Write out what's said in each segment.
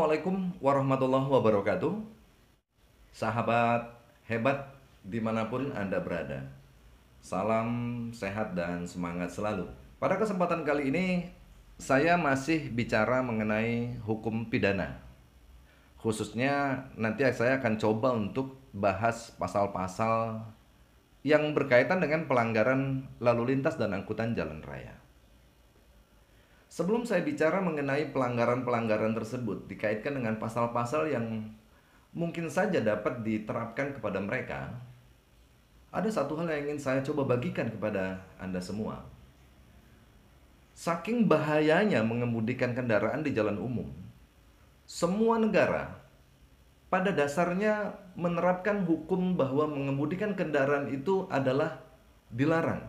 Assalamualaikum warahmatullahi wabarakatuh. Sahabat hebat dimanapun Anda berada. Salam sehat dan semangat selalu. Pada kesempatan kali ini saya masih bicara mengenai hukum pidana. Khususnya nanti saya akan coba untuk bahas pasal-pasal yang berkaitan dengan pelanggaran lalu lintas dan angkutan jalan raya. Sebelum saya bicara mengenai pelanggaran-pelanggaran tersebut dikaitkan dengan pasal-pasal yang mungkin saja dapat diterapkan kepada mereka, ada satu hal yang ingin saya coba bagikan kepada Anda semua. Saking bahayanya mengemudikan kendaraan di jalan umum, semua negara pada dasarnya menerapkan hukum bahwa mengemudikan kendaraan itu adalah dilarang.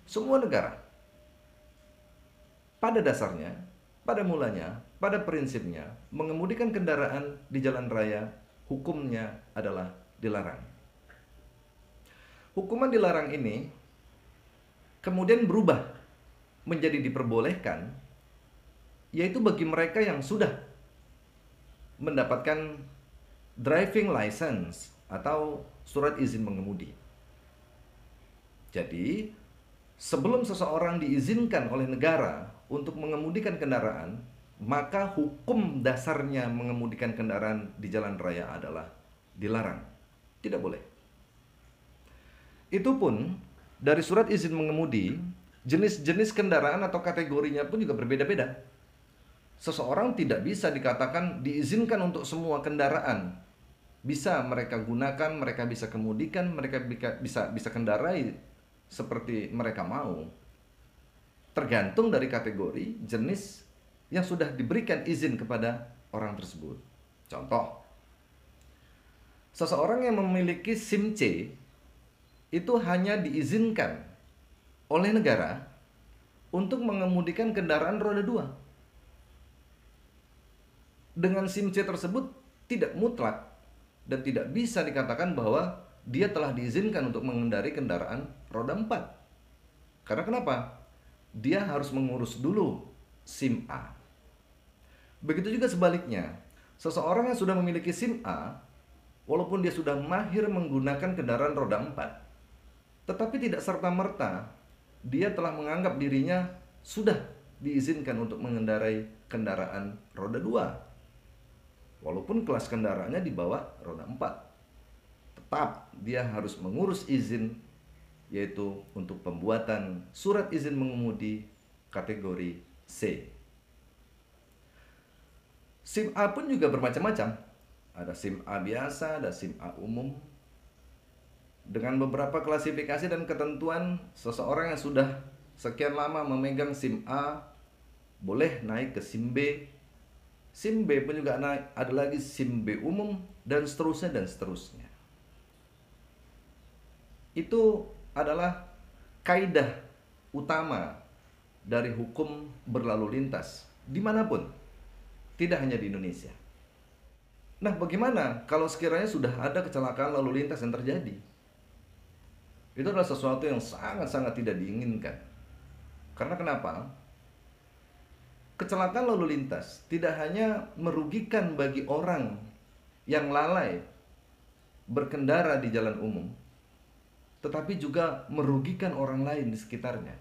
Semua negara pada dasarnya, pada mulanya, pada prinsipnya, mengemudikan kendaraan di jalan raya hukumnya adalah dilarang. Hukuman dilarang ini kemudian berubah menjadi diperbolehkan, yaitu bagi mereka yang sudah mendapatkan driving license atau surat izin mengemudi. Jadi, sebelum seseorang diizinkan oleh negara untuk mengemudikan kendaraan, maka hukum dasarnya mengemudikan kendaraan di jalan raya adalah dilarang. Tidak boleh. Itu pun dari surat izin mengemudi, jenis-jenis kendaraan atau kategorinya pun juga berbeda-beda. Seseorang tidak bisa dikatakan diizinkan untuk semua kendaraan. Bisa mereka gunakan, mereka bisa kemudikan, mereka bisa kendarai seperti mereka mau. Tergantung dari kategori, jenis yang sudah diberikan izin kepada orang tersebut. Contoh, seseorang yang memiliki SIM C itu hanya diizinkan oleh negara untuk mengemudikan kendaraan roda 2. Dengan SIM C tersebut tidak mutlak dan tidak bisa dikatakan bahwa dia telah diizinkan untuk mengendarai kendaraan roda 4. Karena kenapa? Dia harus mengurus dulu SIM A. Begitu juga sebaliknya, seseorang yang sudah memiliki SIM A, walaupun dia sudah mahir menggunakan kendaraan roda 4, tetapi tidak serta-merta dia telah menganggap dirinya sudah diizinkan untuk mengendarai kendaraan roda 2. Walaupun kelas kendaraannya di bawah roda 4. Tetap dia harus mengurus izin, yaitu untuk pembuatan surat izin mengemudi kategori C. SIM A pun juga bermacam-macam. Ada SIM A biasa, ada SIM A umum. Dengan beberapa klasifikasi dan ketentuan, seseorang yang sudah sekian lama memegang SIM A boleh naik ke SIM B. SIM B pun juga ada lagi SIM B umum, dan seterusnya dan seterusnya. Itu adalah kaidah utama dari hukum berlalu lintas dimanapun, tidak hanya di Indonesia. Nah, bagaimana kalau sekiranya sudah ada kecelakaan lalu lintas yang terjadi? Itu adalah sesuatu yang sangat-sangat tidak diinginkan. Karena kenapa? Kecelakaan lalu lintas tidak hanya merugikan bagi orang yang lalai berkendara di jalan umum, tetapi juga merugikan orang lain di sekitarnya.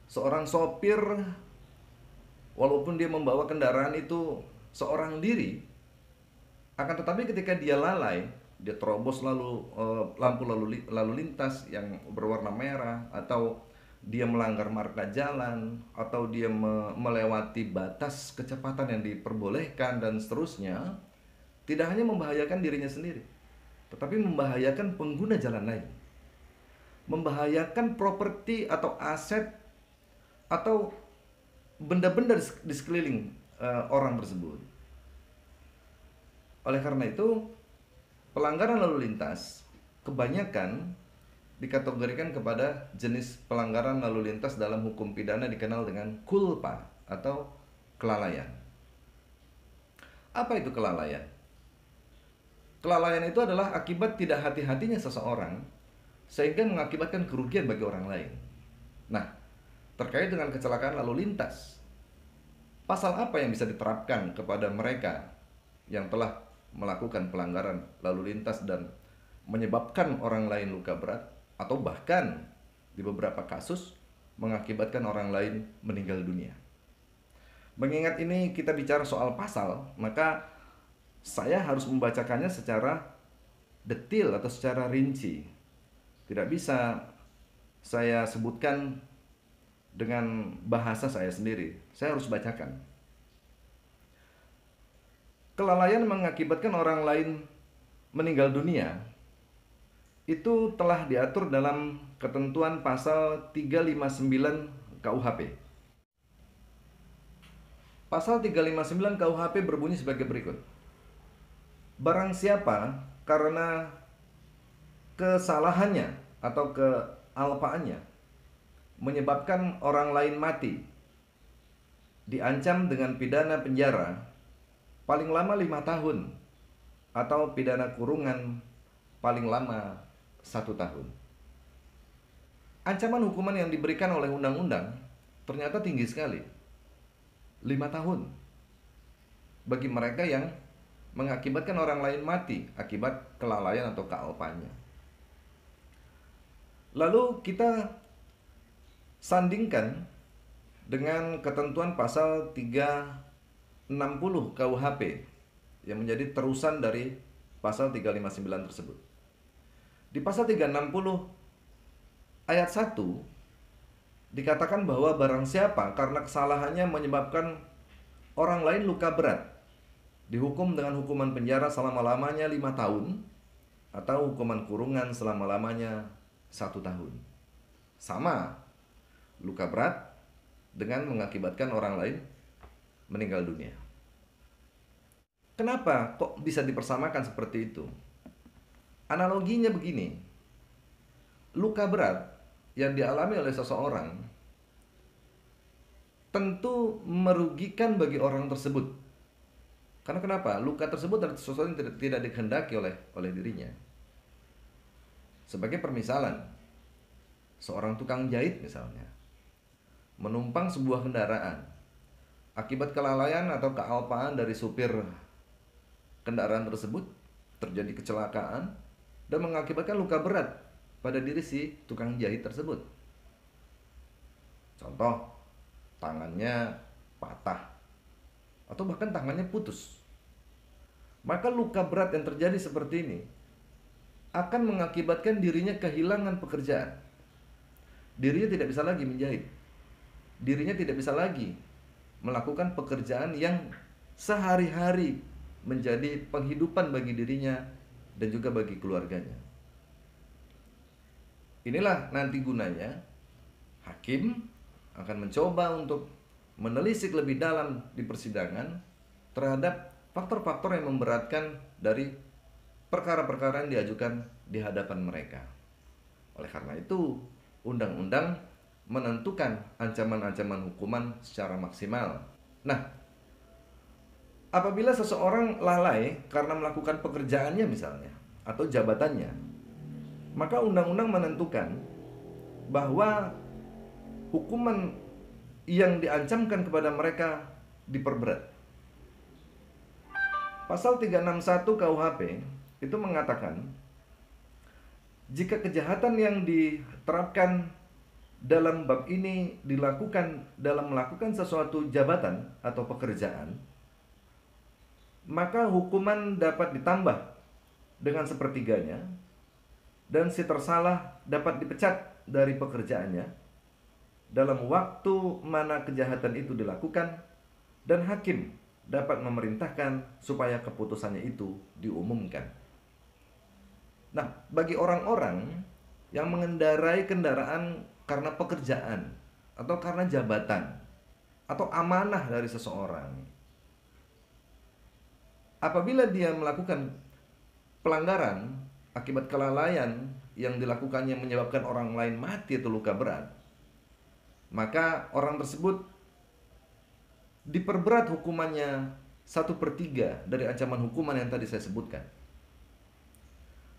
Seorang sopir, walaupun dia membawa kendaraan itu seorang diri, akan tetapi ketika dia lalai, dia terobos lampu lalu lintas yang berwarna merah, atau dia melanggar marka jalan, atau dia melewati batas kecepatan yang diperbolehkan dan seterusnya, tidak hanya membahayakan dirinya sendiri, tetapi membahayakan pengguna jalan lain, membahayakan properti atau aset atau benda-benda di sekeliling orang tersebut. Oleh karena itu, pelanggaran lalu lintas kebanyakan dikategorikan kepada jenis pelanggaran lalu lintas dalam hukum pidana dikenal dengan culpa atau kelalaian. Apa itu kelalaian? Kelalaian itu adalah akibat tidak hati-hatinya seseorang sehingga mengakibatkan kerugian bagi orang lain. Nah, terkait dengan kecelakaan lalu lintas, Pasal apa yang bisa diterapkan kepada mereka yang telah melakukan pelanggaran lalu lintas dan menyebabkan orang lain luka berat, atau bahkan di beberapa kasus mengakibatkan orang lain meninggal dunia? Mengingat ini kita bicara soal pasal, maka saya harus membacakannya secara detil atau secara rinci. Tidak bisa saya sebutkan dengan bahasa saya sendiri. Saya harus bacakan. Kelalaian mengakibatkan orang lain meninggal dunia itu telah diatur dalam ketentuan pasal 359 KUHP. Pasal 359 KUHP berbunyi sebagai berikut. Barang siapa karena kesalahannya atau kealpaannya menyebabkan orang lain mati, diancam dengan pidana penjara paling lama 5 tahun atau pidana kurungan paling lama 1 tahun. Ancaman hukuman yang diberikan oleh undang-undang ternyata tinggi sekali, 5 tahun bagi mereka yang mengakibatkan orang lain mati akibat kelalaian atau kealpaannya. Lalu kita sandingkan dengan ketentuan pasal 360 KUHP yang menjadi terusan dari pasal 359 tersebut. Di pasal 360 ayat 1 dikatakan bahwa barang siapa karena kesalahannya menyebabkan orang lain luka berat, dihukum dengan hukuman penjara selama-lamanya 5 tahun atau hukuman kurungan selama-lamanya 1 tahun. Sama, luka berat dengan mengakibatkan orang lain meninggal dunia. Kenapa kok bisa dipersamakan seperti itu? Analoginya begini. Luka berat yang dialami oleh seseorang tentu merugikan bagi orang tersebut. Karena kenapa? Luka tersebut adalah sesuatu yang tidak dikehendaki oleh dirinya. Sebagai permisalan, seorang tukang jahit misalnya menumpang sebuah kendaraan. Akibat kelalaian atau kealpaan dari supir kendaraan tersebut, terjadi kecelakaan dan mengakibatkan luka berat pada diri si tukang jahit tersebut. Contoh, tangannya patah atau bahkan tangannya putus. Maka luka berat yang terjadi seperti ini akan mengakibatkan dirinya kehilangan pekerjaan. Dirinya tidak bisa lagi menjahit. Dirinya tidak bisa lagi melakukan pekerjaan yang sehari-hari menjadi penghidupan bagi dirinya dan juga bagi keluarganya. Inilah nanti gunanya hakim akan mencoba untuk menelisik lebih dalam di persidangan terhadap faktor-faktor yang memberatkan dari perkara-perkara yang diajukan di hadapan mereka. Oleh karena itu, undang-undang menentukan ancaman-ancaman hukuman secara maksimal. Nah, apabila seseorang lalai karena melakukan pekerjaannya misalnya atau jabatannya, maka undang-undang menentukan bahwa hukuman yang diancamkan kepada mereka diperberat. Pasal 361 KUHP itu mengatakan jika kejahatan yang diterapkan dalam bab ini dilakukan dalam melakukan sesuatu jabatan atau pekerjaan, maka hukuman dapat ditambah dengan sepertiganya dan si tersalah dapat dipecat dari pekerjaannya dalam waktu mana kejahatan itu dilakukan, dan hakim dapat memerintahkan supaya keputusannya itu diumumkan. Nah, bagi orang-orang yang mengendarai kendaraan karena pekerjaan atau karena jabatan atau amanah dari seseorang, apabila dia melakukan pelanggaran akibat kelalaian yang dilakukannya menyebabkan orang lain mati atau luka berat, maka orang tersebut diperberat hukumannya 1/3 dari ancaman hukuman yang tadi saya sebutkan.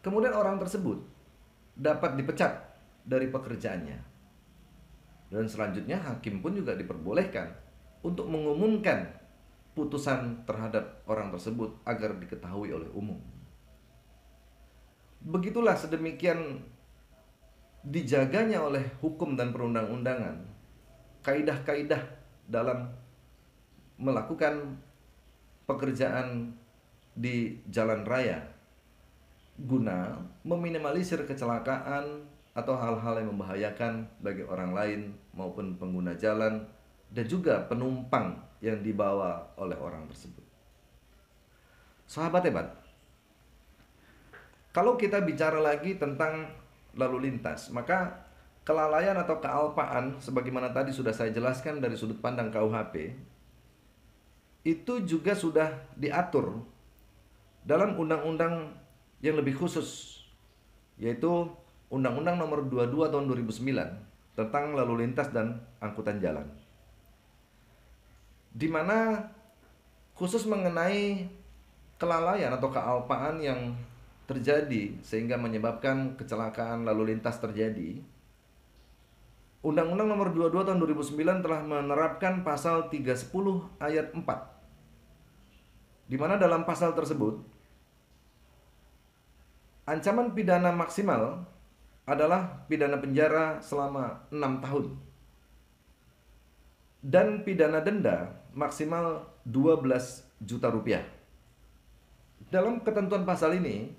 Kemudian orang tersebut dapat dipecat dari pekerjaannya. Dan selanjutnya hakim pun juga diperbolehkan untuk mengumumkan putusan terhadap orang tersebut agar diketahui oleh umum. Begitulah sedemikian dijaganya oleh hukum dan perundang-undangan kaidah-kaidah dalam melakukan pekerjaan di jalan raya guna meminimalisir kecelakaan atau hal-hal yang membahayakan bagi orang lain maupun pengguna jalan dan juga penumpang yang dibawa oleh orang tersebut. Sahabat hebat, kalau kita bicara lagi tentang lalu lintas, maka kelalaian atau kealpaan sebagaimana tadi sudah saya jelaskan dari sudut pandang KUHP itu juga sudah diatur dalam undang-undang yang lebih khusus, yaitu Undang-Undang Nomor 22 Tahun 2009 tentang lalu lintas dan angkutan jalan, di mana khusus mengenai kelalaian atau kealpaan yang terjadi sehingga menyebabkan kecelakaan lalu lintas terjadi. Undang-Undang Nomor 22 Tahun 2009 telah menerapkan pasal 310 ayat 4, di mana dalam pasal tersebut ancaman pidana maksimal adalah pidana penjara selama 6 tahun dan pidana denda maksimal 12 juta rupiah. Dalam ketentuan pasal ini,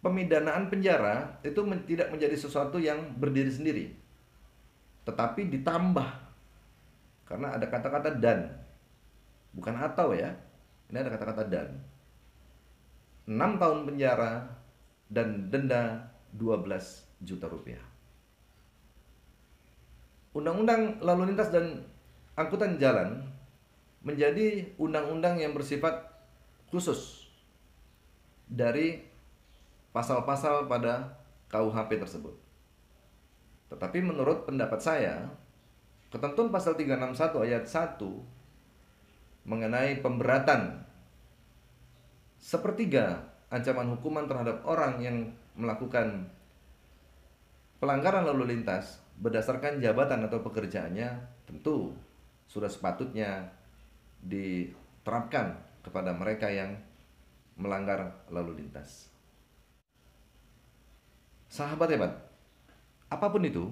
pemidanaan penjara itu tidak menjadi sesuatu yang berdiri sendiri, tetapi ditambah karena ada kata-kata dan, bukan atau ya. Ini ada kata-kata dan. 6 tahun penjara dan denda 12 juta rupiah. Undang-Undang Lalu Lintas dan Angkutan Jalan menjadi undang-undang yang bersifat khusus dari pasal-pasal pada KUHP tersebut. Tetapi menurut pendapat saya, ketentuan pasal 361 ayat 1 mengenai pemberatan sepertiga ancaman hukuman terhadap orang yang melakukan pelanggaran lalu lintas berdasarkan jabatan atau pekerjaannya tentu sudah sepatutnya diterapkan kepada mereka yang melanggar lalu lintas. Sahabat hebat, apapun itu,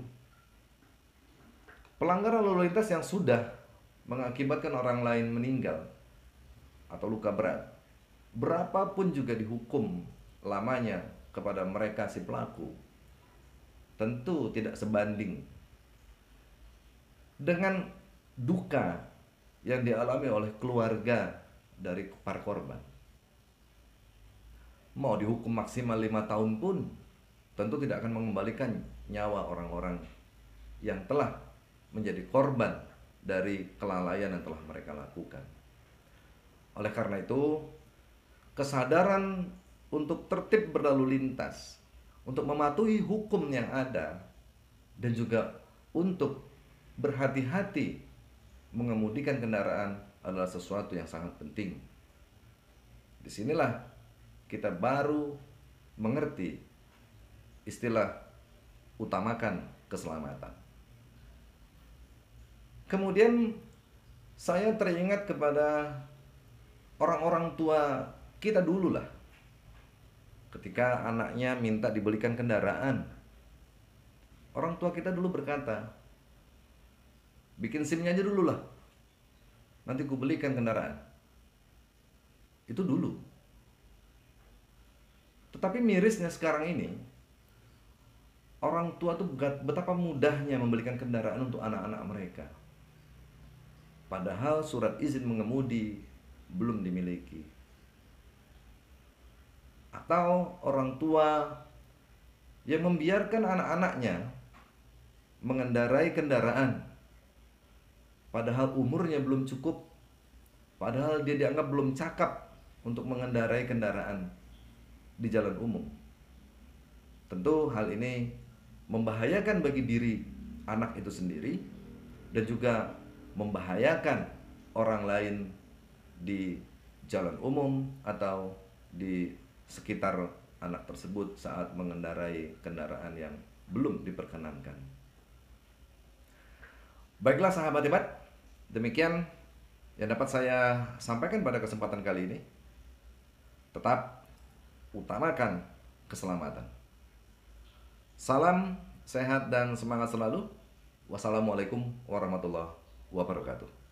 pelanggaran lalu lintas yang sudah mengakibatkan orang lain meninggal atau luka berat, berapapun juga dihukum lamanya kepada mereka si pelaku, tentu tidak sebanding dengan duka yang dialami oleh keluarga dari para korban. Mau dihukum maksimal 5 tahun pun tentu tidak akan mengembalikan nyawa orang-orang yang telah menjadi korban dari kelalaian yang telah mereka lakukan. Oleh karena itu, kesadaran untuk tertib berlalu lintas, untuk mematuhi hukum yang ada, dan juga untuk berhati-hati mengemudikan kendaraan adalah sesuatu yang sangat penting. Disinilah kita baru mengerti istilah utamakan keselamatan. Kemudian saya teringat kepada orang-orang tua kita dulu lah. Ketika anaknya minta dibelikan kendaraan, orang tua kita dulu berkata, bikin SIM-nya aja dulu lah, nanti ku belikan kendaraan. Itu dulu. Tetapi mirisnya sekarang ini, orang tua tuh betapa mudahnya membelikan kendaraan untuk anak-anak mereka, padahal surat izin mengemudi belum dimiliki. Atau orang tua yang membiarkan anak-anaknya mengendarai kendaraan padahal umurnya belum cukup, padahal dia dianggap belum cakap untuk mengendarai kendaraan di jalan umum. Tentu hal ini membahayakan bagi diri anak itu sendiri dan juga membahayakan orang lain di jalan umum atau di sekitar anak tersebut saat mengendarai kendaraan yang belum diperkenankan. Baiklah sahabat hebat, Demikian yang dapat saya sampaikan pada kesempatan kali ini. Tetap utamakan keselamatan. Salam sehat dan semangat selalu. Wassalamualaikum warahmatullahi wabarakatuh.